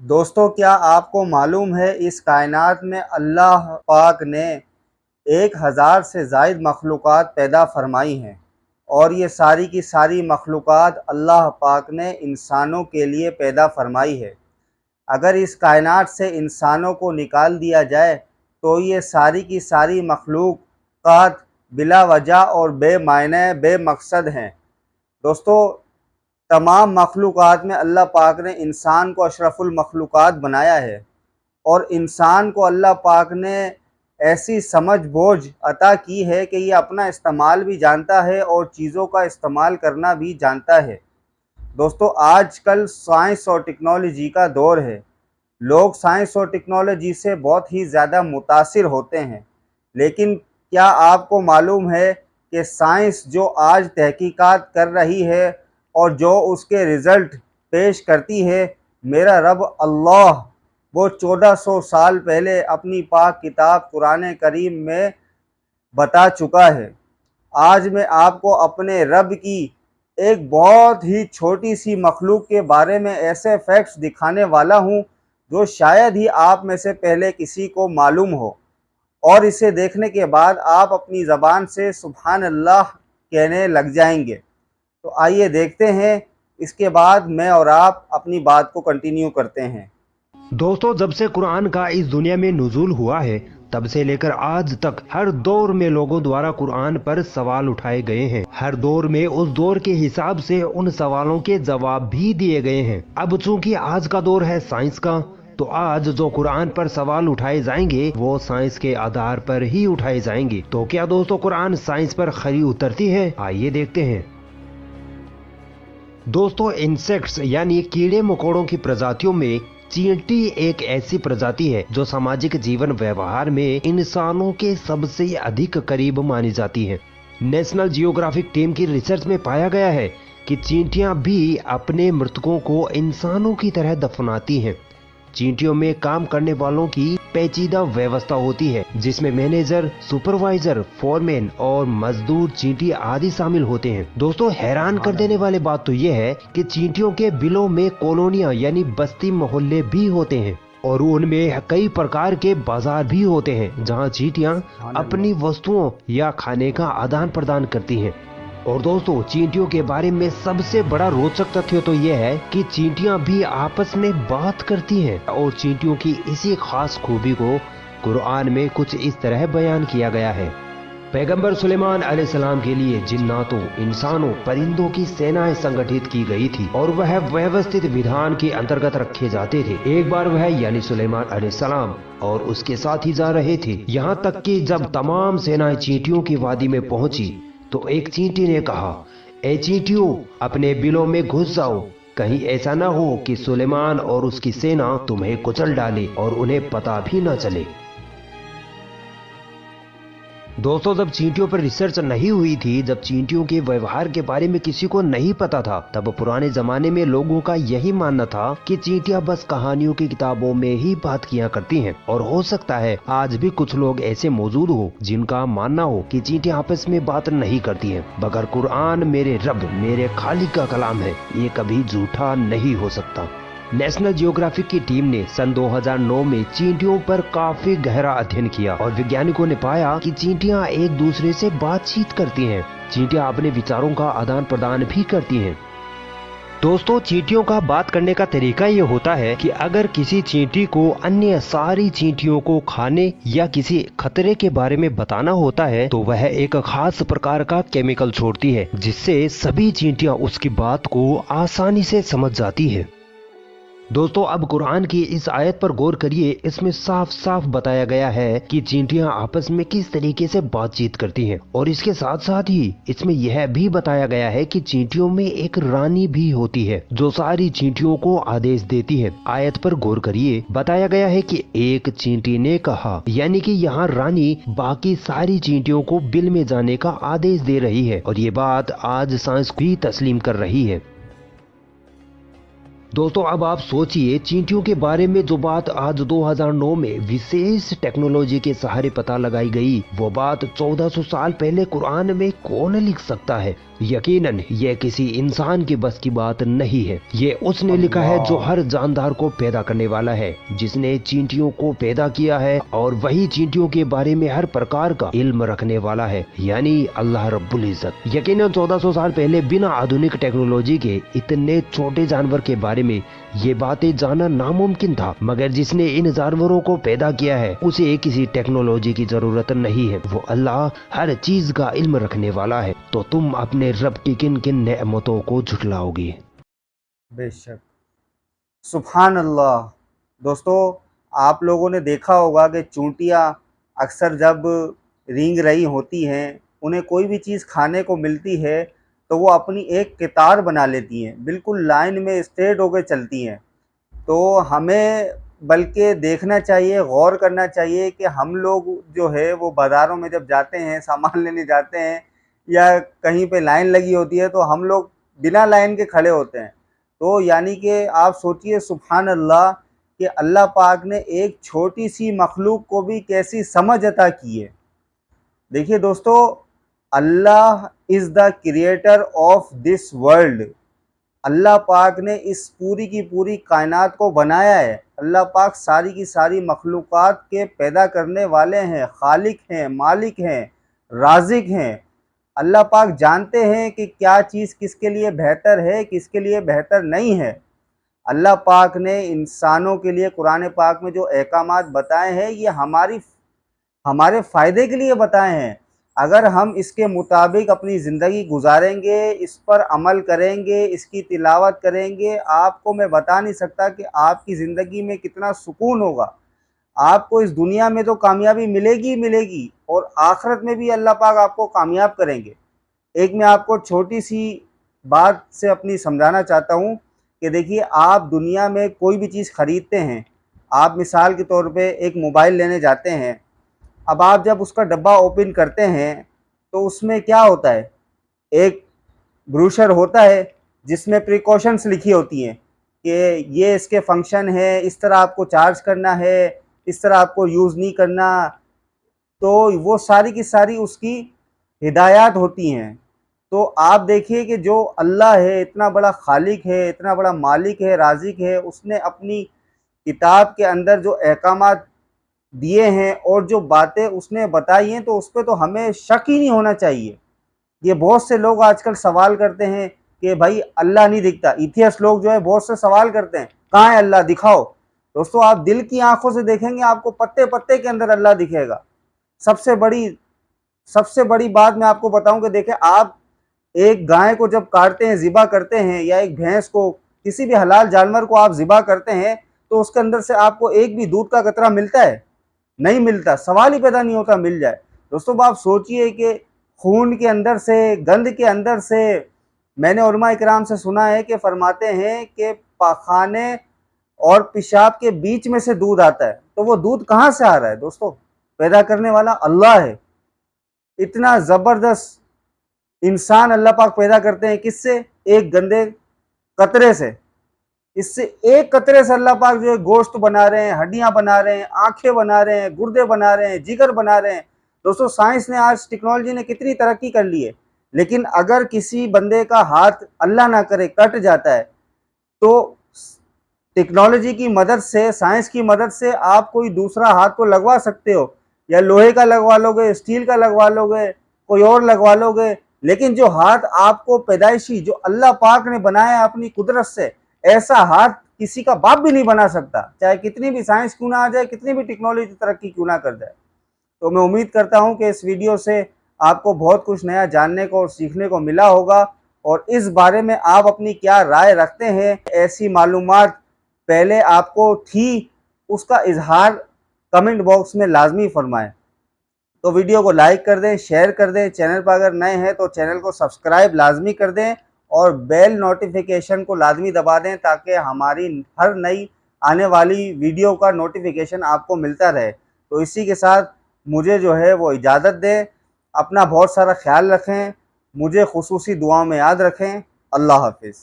दोस्तों, क्या आपको मालूम है इस कायनात में अल्लाह पाक ने 1000 से ज़ायद मखलूक़ात पैदा फरमाई हैं और ये सारी की सारी मखलूक़ात अल्लाह पाक ने इंसानों के लिए पैदा फरमाई है। अगर इस कायनात से इंसानों को निकाल दिया जाए तो ये सारी की सारी मखलूक़ात बिला वजह और बेमायने बेमकसद हैं। दोस्तों, तमाम मखलूक़ात में अल्लाह पाक ने इंसान को अशरफुल मखलूक़ात बनाया है और इंसान को अल्लाह पाक ने ऐसी समझ बूझ अता की है कि ये अपना इस्तेमाल भी जानता है और चीज़ों का इस्तेमाल करना भी जानता है। दोस्तों, आजकल साइंस और टेक्नोलॉजी का दौर है। लोग साइंस और टेक्नोलॉजी से बहुत ही ज़्यादा मुतासिर होते हैं, लेकिन क्या आपको मालूम है कि साइंस जो आज तहकीकात कर रही है और जो उसके रिज़ल्ट पेश करती है, मेरा रब अल्लाह वो 1400 साल पहले अपनी पाक किताब कुरान करीम में बता चुका है। आज मैं आपको अपने रब की एक बहुत ही छोटी सी मखलूक के बारे में ऐसे फैक्ट्स दिखाने वाला हूँ जो शायद ही आप में से पहले किसी को मालूम हो, और इसे देखने के बाद आप अपनी ज़बान से सुभान अल्लाह कहने लग जाएंगे। तो आइए देखते हैं, इसके बाद मैं और आप अपनी बात को कंटिन्यू करते हैं। दोस्तों, जब से कुरान का इस दुनिया में नुज़ूल हुआ है तब से लेकर आज तक हर दौर में लोगों द्वारा कुरान पर सवाल उठाए गए हैं। हर दौर में उस दौर के हिसाब से उन सवालों के जवाब भी दिए गए हैं। अब चूंकि आज का दौर है साइंस का, तो आज जो कुरान पर सवाल उठाए जाएंगे वो साइंस के आधार पर ही उठाए जाएंगे। तो क्या दोस्तों कुरान साइंस पर खरी उतरती है? आइए देखते हैं। दोस्तों, इंसेक्ट्स यानी कीड़े मकोड़ों की प्रजातियों में चींटी एक ऐसी प्रजाति है जो सामाजिक जीवन व्यवहार में इंसानों के सबसे अधिक करीब मानी जाती है। नेशनल जियोग्राफिक टीम की रिसर्च में पाया गया है कि चींटियां भी अपने मृतकों को इंसानों की तरह दफनाती हैं। चींटियों में काम करने वालों की पेचीदा व्यवस्था होती है जिसमें मैनेजर, सुपरवाइजर, फोरमैन और मजदूर चींटी आदि शामिल होते हैं। दोस्तों, हैरान कर देने वाली बात तो यह है कि चींटियों के बिलों में कॉलोनियां यानी बस्ती मोहल्ले भी होते हैं और उनमें कई प्रकार के बाजार भी होते हैं जहां चींटियां अपनी वस्तुओं या खाने का आदान प्रदान करती हैं। और दोस्तों, चींटियों के बारे में सबसे बड़ा रोचक तथ्य तो यह है कि चींटियां भी आपस में बात करती हैं और चींटियों की इसी खास खूबी को कुरान में कुछ इस तरह बयान किया गया है। पैगंबर सुलेमान अलैहिस्सलाम के लिए जिन्नातों, इंसानों, परिंदों की सेनाएं संगठित की गई थी और वह व्यवस्थित विधान के अंतर्गत रखे जाते थे। एक बार वह यानी सुलेमान अलैहिस्सलाम और उसके साथ ही जा रहे थे, यहाँ तक कि जब तमाम सेनाएं चींटियों की वादी में पहुंची तो एक चींटी ने कहा, ए चींटियों, अपने बिलों में घुस जाओ, कहीं ऐसा ना हो कि सुलेमान और उसकी सेना तुम्हें कुचल डाले और उन्हें पता भी न चले। दोस्तों, जब चींटियों पर रिसर्च नहीं हुई थी, जब चींटियों के व्यवहार के बारे में किसी को नहीं पता था, तब पुराने जमाने में लोगों का यही मानना था कि चींटियां बस कहानियों की किताबों में ही बात किया करती हैं। और हो सकता है आज भी कुछ लोग ऐसे मौजूद हो जिनका मानना हो कि चींटियां आपस में बात नहीं करती हैं, मगर कुरान मेरे रब, मेरे खालिक का कलाम है, ये कभी झूठा नहीं हो सकता। नेशनल जियोग्राफिक की टीम ने सन 2009 में चींटियों पर काफी गहरा अध्ययन किया और वैज्ञानिकों ने पाया कि चींटियां एक दूसरे से बातचीत करती हैं। चींटियां अपने विचारों का आदान प्रदान भी करती हैं। दोस्तों, चींटियों का बात करने का तरीका ये होता है कि अगर किसी चींटी को अन्य सारी चींटियों को खाने या किसी खतरे के बारे में बताना होता है तो वह एक खास प्रकार का केमिकल छोड़ती है जिससे सभी चींटियां उसकी बात को आसानी से समझ जाती है। दोस्तों, अब कुरान की इस आयत पर गौर करिए। इसमें साफ साफ बताया गया है कि चींटियां आपस में किस तरीके से बातचीत करती हैं और इसके साथ साथ ही इसमें यह भी बताया गया है कि चींटियों में एक रानी भी होती है जो सारी चींटियों को आदेश देती है। आयत पर गौर करिए, बताया गया है कि एक चींटी ने कहा, यानी कि यहाँ रानी बाकी सारी चींटियों को बिल में जाने का आदेश दे रही है और ये बात आज साइंस भी तस्लीम कर रही है। दोस्तों, अब आप सोचिए, चींटियों के बारे में जो बात आज 2009 में विशेष टेक्नोलॉजी के सहारे पता लगाई गई, वो बात 1400 साल पहले कुरान में कौन लिख सकता है? यकीनन ये किसी इंसान की बस की बात नहीं है। ये उसने लिखा है जो हर जानदार को पैदा करने वाला है, जिसने चींटियों को पैदा किया है और वही चींटियों के बारे में हर प्रकार का इल्म रखने वाला है, यानी अल्लाह रब्बुल इज्जत। यकीनन 1400 साल पहले बिना आधुनिक टेक्नोलॉजी के इतने छोटे जानवर के बारे में ये बातें जानना नामुमकिन था, मगर जिसने इन जानवरों को पैदा किया है उसे किसी टेक्नोलॉजी की जरूरत नहीं है। वो अल्लाह हर चीज का इल्म रखने वाला है। तो तुम अपने रब की किन किन नेमतों को झुठलाओगे? बेशक, सुभान अल्लाह। दोस्तों, आप लोगों ने देखा होगा कि चूंटियाँ अक्सर जब रेंग रही होती हैं, उन्हें कोई भी चीज़ खाने को मिलती है तो वो अपनी एक कतार बना लेती हैं, बिल्कुल लाइन में स्ट्रेट होकर चलती हैं। तो हमें बल्कि देखना चाहिए, गौर करना चाहिए कि हम लोग जो है वो बाज़ारों में जब जाते हैं, सामान लेने जाते हैं या कहीं पे लाइन लगी होती है तो हम लोग बिना लाइन के खड़े होते हैं। तो यानी कि आप सोचिए सुभान अल्लाह कि अल्लाह पाक ने एक छोटी सी मखलूक को भी कैसी समझ अता की है। देखिए दोस्तों, Allah is the creator of this world. Allah पाक ने इस पूरी की पूरी कायनात को बनाया है। अल्लाह पाक सारी की सारी मखलूक़ात के पैदा करने वाले हैं, खालिक हैं, मालिक हैं, राज़िक हैं। अल्लाह पाक जानते हैं कि क्या चीज़ किसके लिए बेहतर है, किसके लिए बेहतर नहीं है। अल्लाह पाक ने इंसानों के लिए कुरान पाक में जो अहकामात बताए हैं ये हमारे फ़ायदे के लिए बताए हैं। अगर हम इसके मुताबिक अपनी ज़िंदगी गुजारेंगे, इस पर अमल करेंगे, इसकी तिलावत करेंगे, आपको मैं बता नहीं सकता कि आपकी ज़िंदगी में कितना सुकून होगा। आपको इस दुनिया में तो कामयाबी मिलेगी ही मिलेगी और आखिरत में भी अल्लाह पाक आपको कामयाब करेंगे। एक मैं आपको छोटी सी बात से अपनी समझाना चाहता हूँ कि देखिए, आप दुनिया में कोई भी चीज़ ख़रीदते हैं। आप मिसाल के तौर पे एक मोबाइल लेने जाते हैं। अब आप जब उसका डब्बा ओपन करते हैं तो उसमें क्या होता है, एक ब्रोशर होता है जिसमें प्रिकॉशंस लिखी होती हैं कि ये इसके फंक्शन है, इस तरह आपको चार्ज करना है, इस तरह आपको यूज़ नहीं करना। तो वो सारी की सारी उसकी हिदायत होती हैं। तो आप देखिए कि जो अल्लाह है, इतना बड़ा खालिक है, इतना बड़ा मालिक है, राज़िक है, उसने अपनी किताब के अंदर जो अहकामात दिए हैं और जो बातें उसने बताई हैं तो उस पर तो हमें शक ही नहीं होना चाहिए। ये बहुत से लोग आजकल सवाल करते हैं कि भाई अल्लाह नहीं दिखता। एथियस्ट लोग जो है बहुत से सवाल करते हैं, कहाँ है अल्लाह, दिखाओ। दोस्तों, आप दिल की आंखों से देखेंगे, आपको पत्ते पत्ते के अंदर अल्लाह दिखेगा। सबसे बड़ी बात मैं आपको बताऊं कि देखें, आप एक गाय को जब काटते हैं, ज़िबा करते हैं, या एक भैंस को, किसी भी हलाल जानवर को आप ज़िबा करते हैं तो उसके अंदर से आपको एक भी दूध का कतरा मिलता है? नहीं मिलता। सवाल ही पैदा नहीं होता मिल जाए। दोस्तों, आप सोचिए कि खून के अंदर से, गंद के अंदर से, मैंने उलमा इकराम से सुना है कि फरमाते हैं कि पाखाने और पेशाब के बीच में से दूध आता है। तो वो दूध कहाँ से आ रहा है दोस्तों? पैदा करने वाला अल्लाह है। इतना ज़बरदस्त इंसान अल्लाह पाक पैदा करते हैं किससे? एक गंदे कतरे से। इससे एक कतरे से अल्लाह पाक जो है गोश्त बना रहे हैं, हड्डियां बना रहे हैं, आंखें बना रहे हैं, गुर्दे बना रहे हैं, जिगर बना रहे हैं। दोस्तों, साइंस ने आज, टेक्नोलॉजी ने कितनी तरक्की कर ली है, लेकिन अगर किसी बंदे का हाथ अल्लाह ना करे कट जाता है तो टेक्नोलॉजी की मदद से, साइंस की मदद से आप कोई दूसरा हाथ तो लगवा सकते हो, या लोहे का लगवा लोगे, स्टील का लगवा लोगे, कोई और लगवा लोगे, लेकिन जो हाथ आपको पैदाइशी जो अल्लाह पाक ने बनाया अपनी कुदरत से, ऐसा हाथ किसी का बाप भी नहीं बना सकता, चाहे कितनी भी साइंस क्यों ना आ जाए, कितनी भी टेक्नोलॉजी तरक्की क्यों ना कर जाए। तो मैं उम्मीद करता हूं कि इस वीडियो से आपको बहुत कुछ नया जानने को और सीखने को मिला होगा, और इस बारे में आप अपनी क्या राय रखते हैं। ऐसी मालूमात पहले आपको थी, उसका इजहार कमेंट बॉक्स में लाजमी फरमाएं। तो वीडियो को लाइक कर दें, शेयर कर दें, चैनल पर अगर नए हैं तो चैनल को सब्सक्राइब लाजमी कर दें और बेल नोटिफिकेशन को लाजमी दबा दें ताकि हमारी हर नई आने वाली वीडियो का नोटिफिकेशन आपको मिलता रहे। तो इसी के साथ मुझे जो है वो इजाज़त दें। अपना बहुत सारा ख्याल रखें, मुझे खुसूसी दुआओं में याद रखें। अल्लाह हाफिज़।